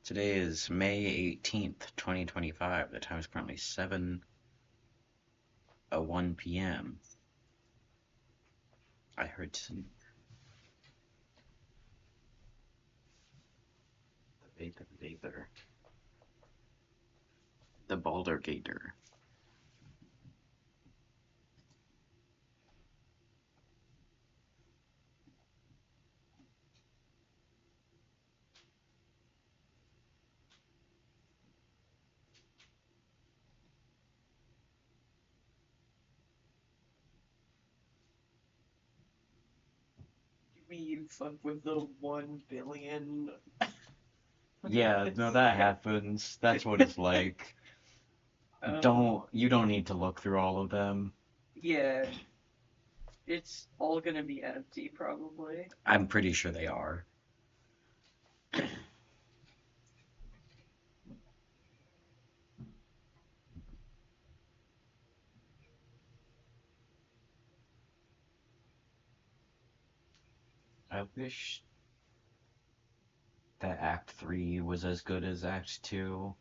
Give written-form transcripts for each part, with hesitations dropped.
Today is May 18th, 2025. The time is currently 7:01 p.m. I heard some the the Boulder Gator. You fuck with the 1 billion. Yeah, no, that happens. That's what it's like. You don't need to look through all of them. Yeah, it's all gonna be empty probably. I'm pretty sure they are. I wish that Act 3 was as good as Act 2.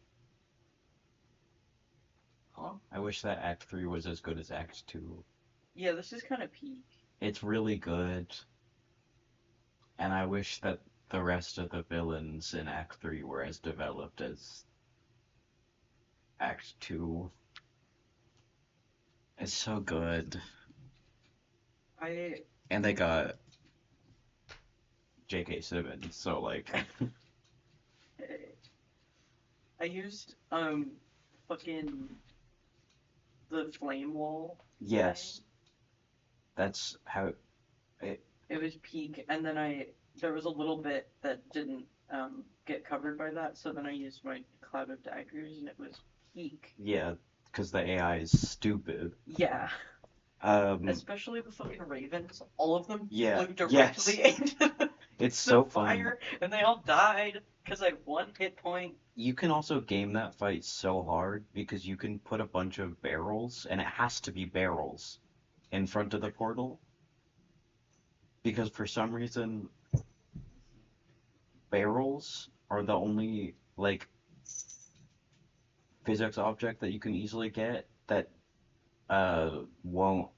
Huh? I wish that Act 3 was as good as Act 2. Yeah, this is kind of peak. It's really good, and I wish that the rest of the villains in Act 3 were as developed as Act 2. It's so good. I And they got J.K. Simmons, so like, I used fucking the flame wall thing. yes, that's how it. It was peak, and then there was a little bit that didn't get covered by that, so then I used my cloud of daggers, and it was peak. Yeah, because the AI is stupid. Yeah, Um, especially the fucking ravens. All of them yeah, flew yes, directly into it's the so funny. fire, and they all died because I had 1 hit point. You can also game that fight so hard because you can put a bunch of barrels, and it has to be barrels, in front of the portal. Because for some reason, barrels are the only, like, physics object that you can easily get that won't,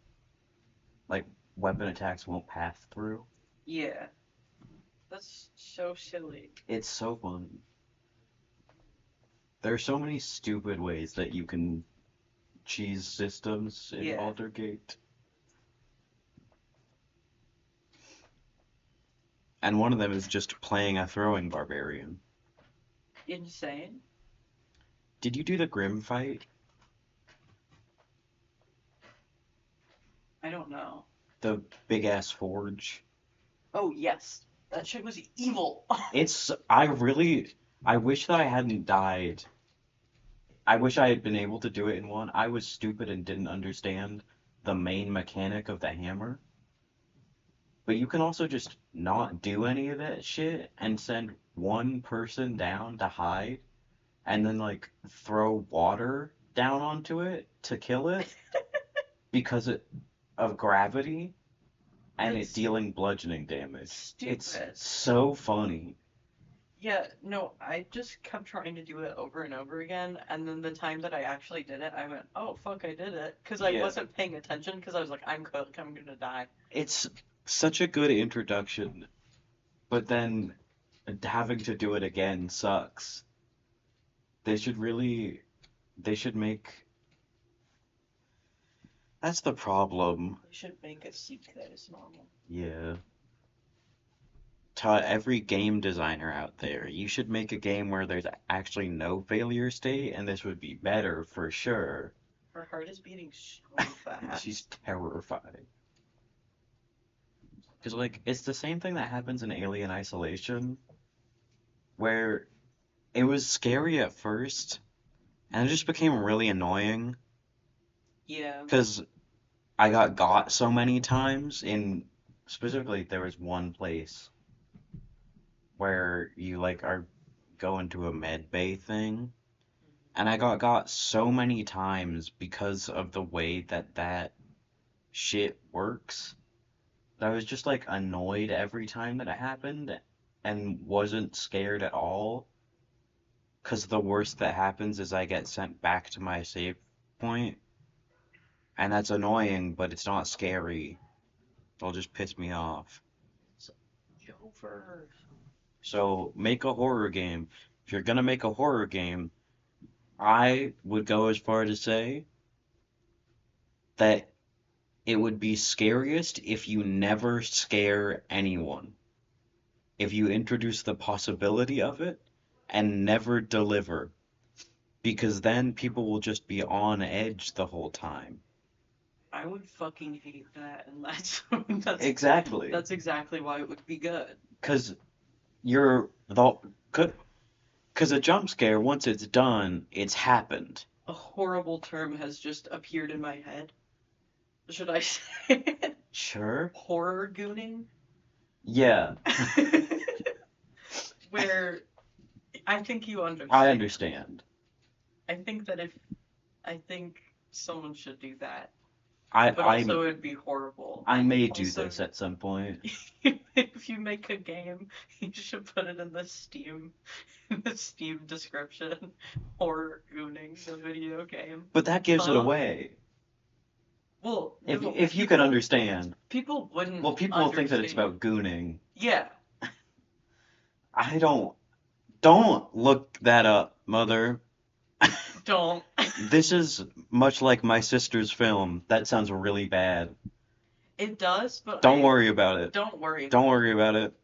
like, weapon attacks won't pass through. Yeah, that's so silly. It's so fun. There are so many stupid ways that you can cheese systems in Yeah, Baldur's Gate. And one of them is just playing a throwing barbarian. insane. Did you do the Grim fight? I don't know. The big ass forge? Oh yes, that shit was evil. It's, I really, I wish that I hadn't died. I wish I had been able to do it in one. I was stupid and didn't understand the main mechanic of the hammer. But you can also just not do any of that shit and send one person down to hide and then like throw water down onto it to kill it because of gravity and it That's dealing bludgeoning damage. It's stupid. so funny. Yeah, no, I just kept trying to do it over and over again, and then the time that I actually did it, I went, "Oh fuck, I did it," because I Yeah, wasn't paying attention because I was like, "I'm cooked, I'm gonna die." it's such a good introduction, but then having to do it again sucks. They should really, they should make, that's the problem. They should make a seek that is normal. Yeah. To every game designer out there, you should make a game where there's actually no failure state, and this would be better for sure. Her heart is beating so She's fast. terrified. Because, like, it's the same thing that happens in Alien Isolation, where it was scary at first, and it just became really annoying, Yeah, because I got so many times in, specifically, there was one place where you, like, are going to a med bay thing, and I got so many times because of the way that that shit works. That I was just like annoyed every time that it happened and wasn't scared at all. Because the worst that happens is I get sent back to my save point, and that's annoying, but it's not scary. It'll just piss me off. It's over. So make a horror game. If you're gonna make a horror game, I would go as far to say that it would be scariest if you never scare anyone. If you introduce the possibility of it and never deliver, because then people will just be on edge the whole time. I would fucking hate that, and that's Exactly. that's exactly why it would be good. Because you're the because a jump scare, once it's done, it's happened. A horrible term has just appeared in my head. Should I say it? Sure. Horror gooning? Yeah, Where I think you I understand. understand. I think that if I think someone should do that, I but I also it'd be horrible. I may do Also, this at some point. if you make a game, you should put it in the Steam description. Horror gooning the video game. But that gives it Huh? away. Well, If no, if you could understand. people wouldn't Well, people will think that it's understand. about gooning. Yeah, I don't look that up, mother. don't. This is much like my sister's film. That sounds really bad. It does, but Don't I worry about it. don't worry Don't about it. worry about it.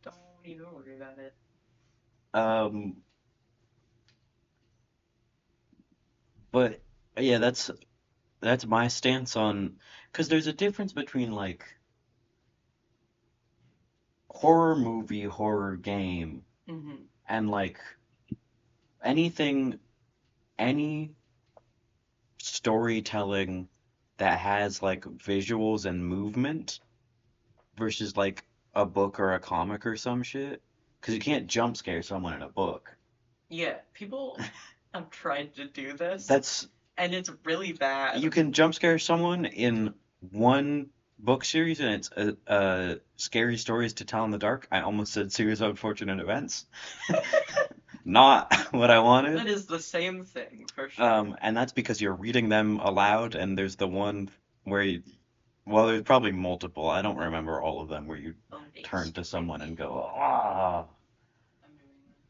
Don't even worry about it. Um, but yeah, that's my stance on because there's a difference between like horror movie, horror game, Hmm. and like anything, any storytelling that has like visuals and movement versus like a book or a comic or some shit. Because you can't jump scare someone in a book. Yeah, people have tried to do this, That's and it's really bad. you can jump scare someone in one book series and it's scary stories to tell in the dark. I almost said series of unfortunate events. Not what I That wanted. is the same thing for sure. And that's because you're reading them aloud, and there's the one where you, well, there's probably multiple. I don't remember all of them where you Oh, turn it's to someone and really go, hard. ah. I'm doing this.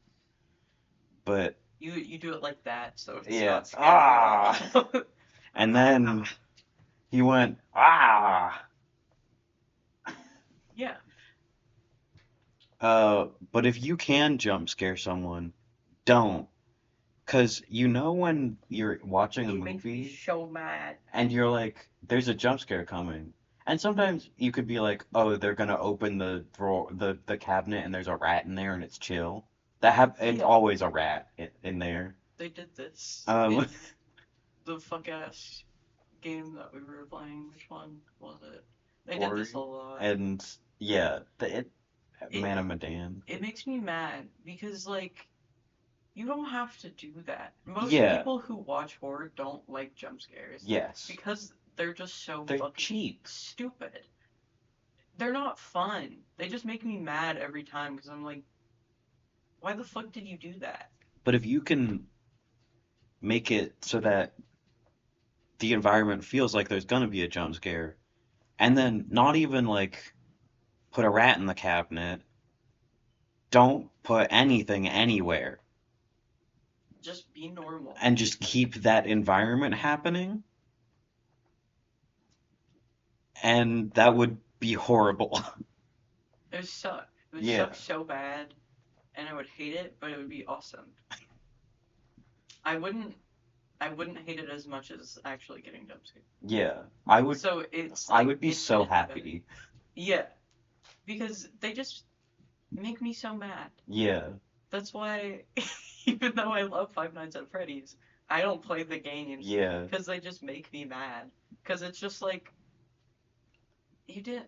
But You do it like that, so it's yeah, not scary at all. ah. And then he went, ah. Yeah, But if you can jump scare someone, don't. Because you know when you're watching a it makes me movie so mad. and you're like, there's a jump scare coming. And sometimes you could be like, oh, they're gonna open the drawer, the cabinet, and there's a rat in there, and it's chill. It's Yeah, always a rat in there. they did this Um, in the fuck ass game that we were playing. Which one was it? They did this a Ori, lot. and yeah, It Man of Medan. it makes me mad because like you don't have to do that. Most Yeah, people who watch horror don't like jump scares yes, because they're just so they're fucking cheap. stupid. They're not fun. They just make me mad every time because I'm like, why the fuck did you do that? But if you can make it so that the environment feels like there's gonna be a jump scare, and then not even like put a rat in the cabinet, don't put anything anywhere, Just be normal. and just keep that environment happening, and that would be horrible. It would suck. It would Yeah, suck so bad, and I would hate it, but it would be awesome. I wouldn't. I wouldn't hate it as much as actually getting jump scared. yeah. So it's I like would be so infinitely better. happy. Yeah, because they just make me so mad. Yeah, That's why, even though I love Five Nights at Freddy's, I don't play the games yeah. because they just make me mad. Because it's just like you didn't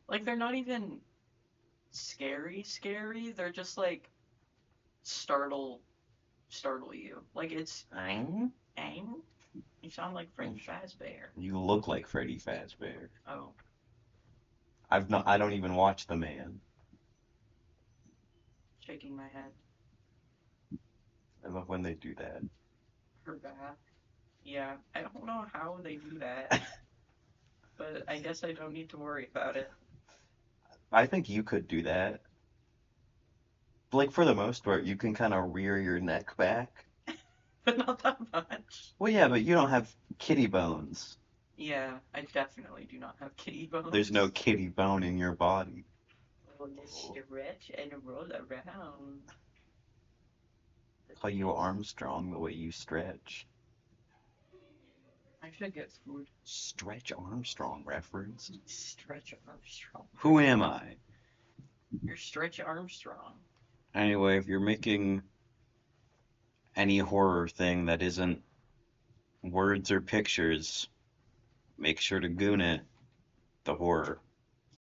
like they're not even scary. They're just like startle startle you. Like it's I'm- ang. You sound like Freddy Fazbear. You look like Freddy Fazbear. Oh, I don't even watch The Man. shaking my head. love when they do that. her back. Yeah, I don't know how they do that, but I guess I don't need to worry about it. I think you could do that. Like for the most part, you can kind of rear your neck back. But not that much. Well, yeah, but you don't have kitty bones. Yeah, I definitely do not have kitty There's no bones. kitty bone in your body. Well, just stretch and roll around. Call you Armstrong the way you stretch. I should get food. Stretch Armstrong reference. Stretch Armstrong. Who am I? You're Stretch Armstrong. Anyway, if you're making any horror thing that isn't words or pictures, make sure to goon it. The horror.